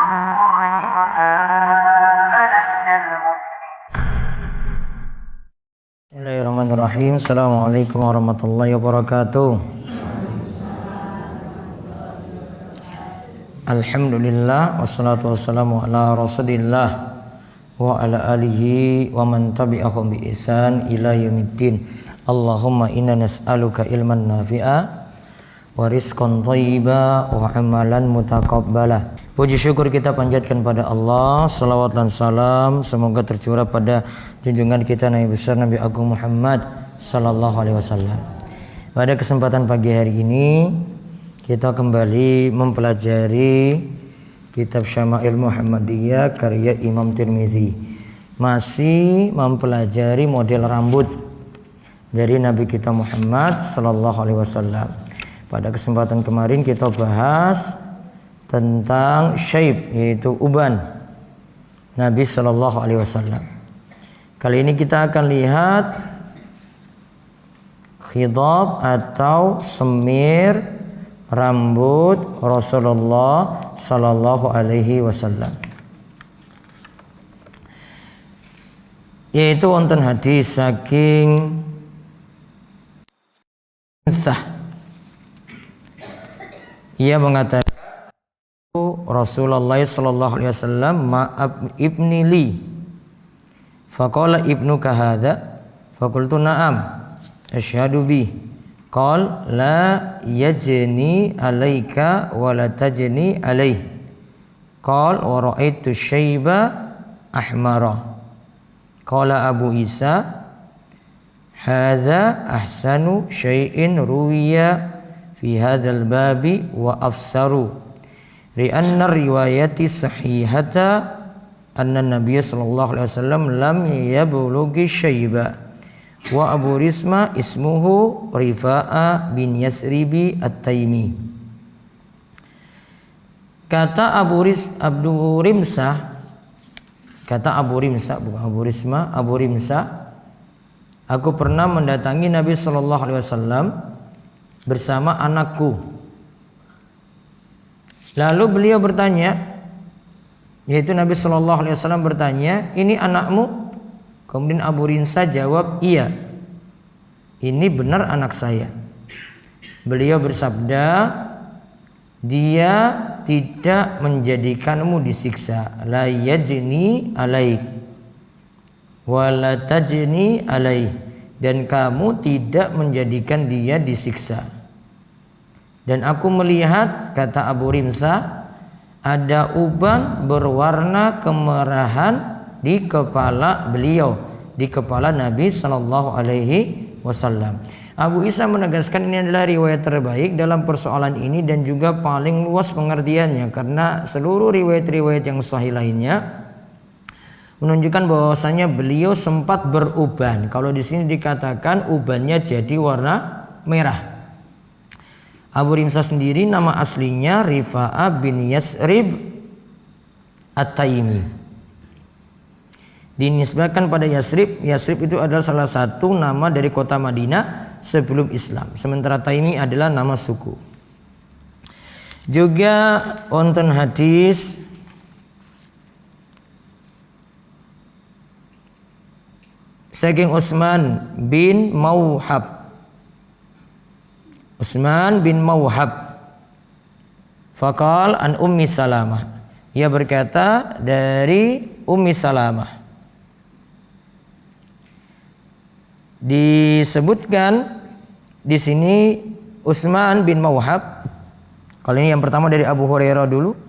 Bismillahirrahmanirrahim. Assalamualaikum warahmatullahi wabarakatuh. Alhamdulillah wassalatu wassalamu ala Rasulillah wa ala alihi wa man tabi'ahum bi ihsan ila yaumiddin. Allahumma inna nas'aluka ilman nafi'a wa rizqan thayyiba wa amalan mutaqabbala. Puji syukur kita panjatkan pada Allah, salawat dan salam semoga tercurah pada junjungan kita Nabi besar Nabi Agung Muhammad sallallahu alaihi wasallam. Pada kesempatan pagi hari ini kita kembali mempelajari kitab Syama'il Muhammadiyah karya Imam Tirmidzi. Masih mempelajari model rambut dari Nabi kita Muhammad sallallahu alaihi wasallam. Pada kesempatan kemarin kita bahas tentang syaib, yaitu uban Nabi sallallahu alaihi wasallam. Kali ini kita akan lihat khidab atau semir rambut Rasulullah sallallahu alaihi wasallam. Yaitu wonten hadis saking sah. Ia mengatakan Rasulullah sallallahu alaihi wasallam ma'ab ibni li. Faqala ibnuka hadha? Faqultu na'am. Asyhadu bi. Qal la yajni alaika wa la tajni alaih. Qal wa ra'aitu syaiba ahmara. Qala Abu Isa hadha ahsanu syai'in ruwiya fi hadzal babi wa afsaru. Ri'anna riwayati sahihata anna Nabiy sallallahu alaihi wasallam lam yablughi syaiba wa Abu Risma ismuhu Rifa'a bin Yasribi At-Taimi. Kata Abu Rimsah, bukan Abu Risma, Abu Rimsah, aku pernah mendatangi Nabi sallallahu alaihi wasallam bersama anakku. Lalu beliau bertanya, yaitu Nabi sallallahu alaihi wasallam bertanya, "Ini anakmu?" Kemudian Abu Rinsa jawab, "Iya. Ini benar anak saya." Beliau bersabda, "Dia tidak menjadikanmu disiksa. La yajni alaik wa la tajni alaih." Dan kamu tidak menjadikan dia disiksa. Dan aku melihat, kata Abu Rimsa, ada uban berwarna kemerahan di kepala beliau, di kepala Nabi sallallahu alaihi wasallam. Abu Isa menegaskan ini adalah riwayat terbaik dalam persoalan ini dan juga paling luas pengertiannya, karena seluruh riwayat-riwayat yang sahih lainnya menunjukkan bahwasanya beliau sempat beruban. Kalau di sini dikatakan ubannya jadi warna merah. Abu Rimsa sendiri nama aslinya Rifa'a bin Yasrib At-Taimi. Dinisbahkan pada Yasrib. Yasrib itu adalah salah satu nama dari kota Madinah sebelum Islam. Sementara Taimi adalah nama suku. Juga wonten hadis saking Utsman bin Mauhab. Utsman bin Mauhab. Faqal an Ummi Salamah. Ia berkata dari Ummi Salamah. Disebutkan di sini Utsman bin Mauhab. Kalau ini yang pertama dari Abu Hurairah dulu.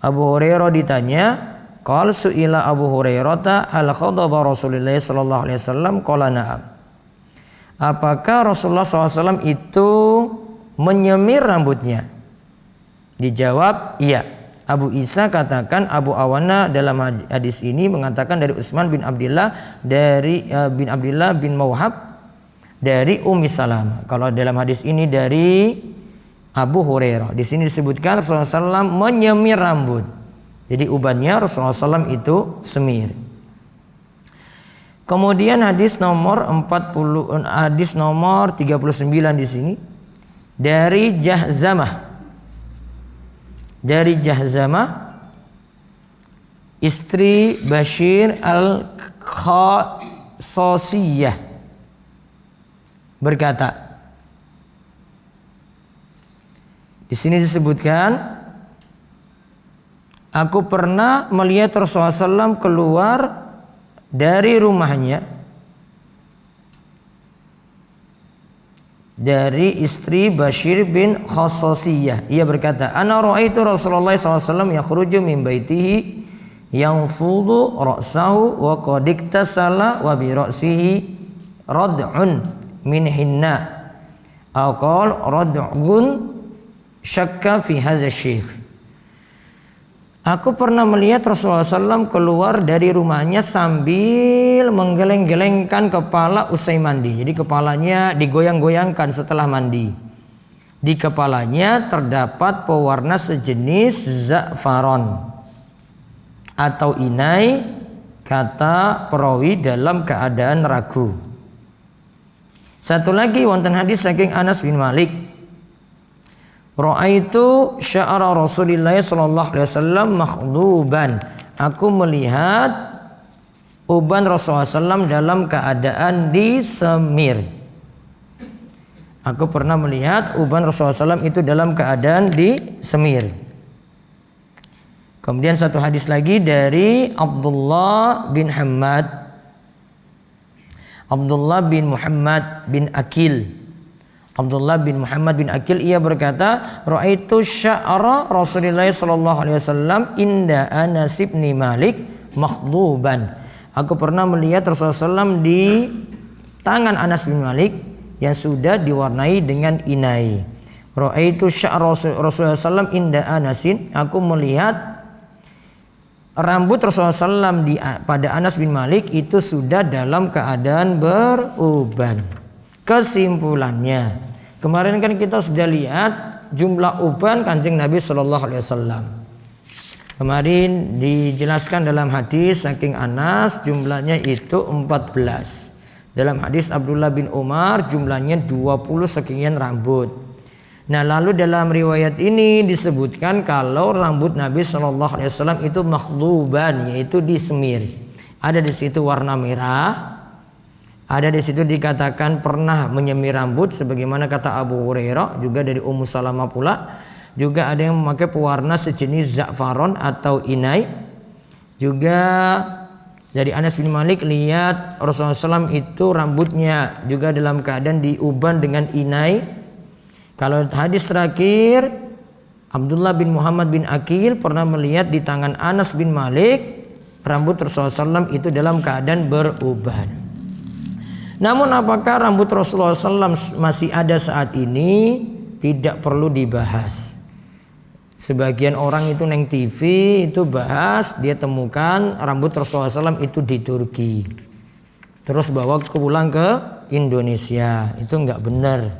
Abu Hurairah ditanya, qala su'ila Abu Hurairah al khadaba Rasulullah sallallahu alaihi wasallam, qala na'am. Apakah Rasulullah SAW itu menyemir rambutnya? Dijawab, iya. Abu Isa katakan, Abu Awana dalam hadis ini mengatakan dari Utsman bin Abdullah bin Mauhab dari Ummi Salamah. Kalau dalam hadis ini dari Abu Hurairah. Di sini disebutkan Rasulullah SAW menyemir rambut. Jadi ubannya Rasulullah SAW itu semir. Kemudian hadis nomor 39 di sini dari Jahzamah. Dari Jahzamah istri Bashir al-Khasasiyah berkata, di sini disebutkan, aku pernah melihat Rasulullah SAW keluar dari rumahnya, dari istri Bashir bin Khasasiyah. Ia berkata, ana ra'aitu Rasulullah SAW yakhruju min baitihi yanfudu ra'sahu wa qad iktasala wa bi ra'sihi rad'un min hinna aw qala rad'un syakka fi hadza syekh. Aku pernah melihat Rasulullah SAW keluar dari rumahnya sambil menggeleng-gelengkan kepala usai mandi. Jadi kepalanya digoyang-goyangkan setelah mandi. Di kepalanya terdapat pewarna sejenis za'faron atau inai, kata perawi dalam keadaan ragu. Satu lagi wonten hadis saking Anas bin Malik, ra'aitu sya'ra Rasulillah sallallahu alaihi wasallam makhduban. Aku melihat uban Rasulullah SAW dalam keadaan disemir. Aku pernah melihat uban Rasulullah SAW itu dalam keadaan disemir. Kemudian satu hadis lagi dari Abdullah bin Muhammad bin Akil. Abdullah bin Muhammad bin Akil, ia berkata, ra'aitu sya'ra Rasulullah sallallahu alaihi wasallam inda Anas bin Malik makhduban. Aku pernah melihat Rasulullah SAW di tangan Anas bin Malik yang sudah diwarnai dengan inai. Ra'aitu sya'ra Rasulullah SAW inda Anasin. Aku melihat rambut Rasulullah SAW pada Anas bin Malik itu sudah dalam keadaan beruban. Kesimpulannya, kemarin kan kita sudah lihat jumlah uban Kanjeng Nabi Shallallahu Alaihi Wasallam. Kemarin dijelaskan dalam hadis saking Anas jumlahnya itu 14. Dalam hadis Abdullah bin Umar jumlahnya 20 sekian rambut. Nah, lalu dalam riwayat ini disebutkan kalau rambut Nabi Shallallahu Alaihi Wasallam itu makhduban, yaitu disemir. Ada di situ warna merah. Ada di situ dikatakan pernah menyemir rambut sebagaimana kata Abu Hurairah, juga dari Ummu Salamah pula. Juga ada yang memakai pewarna sejenis za'faron atau inai. Juga dari Anas bin Malik lihat Rasulullah SAW itu rambutnya juga dalam keadaan diuban dengan inai. Kalau hadis terakhir Abdullah bin Muhammad bin Akil pernah melihat di tangan Anas bin Malik rambut Rasulullah SAW itu dalam keadaan beruban. Namun apakah rambut Rasulullah SAW masih ada saat ini? Tidak perlu dibahas. Sebagian orang itu neng TV itu bahas, dia temukan rambut Rasulullah SAW itu di Turki, terus bawa pulang ke Indonesia. Itu nggak benar.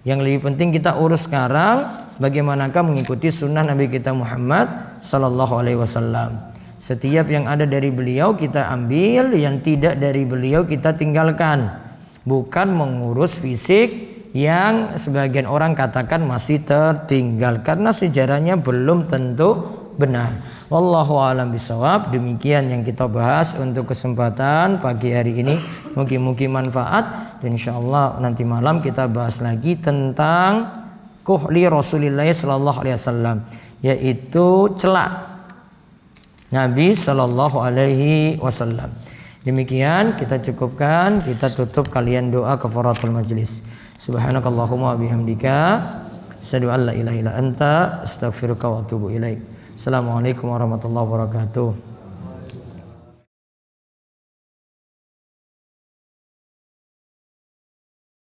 Yang lebih penting kita urus sekarang bagaimanakah mengikuti sunnah Nabi kita Muhammad Sallallahu Alaihi Wasallam. Setiap yang ada dari beliau kita ambil, yang tidak dari beliau kita tinggalkan. Bukan mengurus fisik yang sebagian orang katakan masih tertinggal karena sejarahnya belum tentu benar. Wallahu a'lam bishawab. Demikian yang kita bahas untuk kesempatan pagi hari ini. Mungkin manfaat. Dan insyaallah nanti malam kita bahas lagi tentang kuhli Rasulullah sallallahu alaihi wasallam, yaitu celak Nabi Sallallahu Alaihi Wasallam. Demikian kita cukupkan, kita tutup kalian doa kafaratul majlis. Subhanakallahumma bihamdika asyhadu an la ilaha illa anta astaghfiruka wa atubu ilaik. Assalamualaikum warahmatullahi wabarakatuh.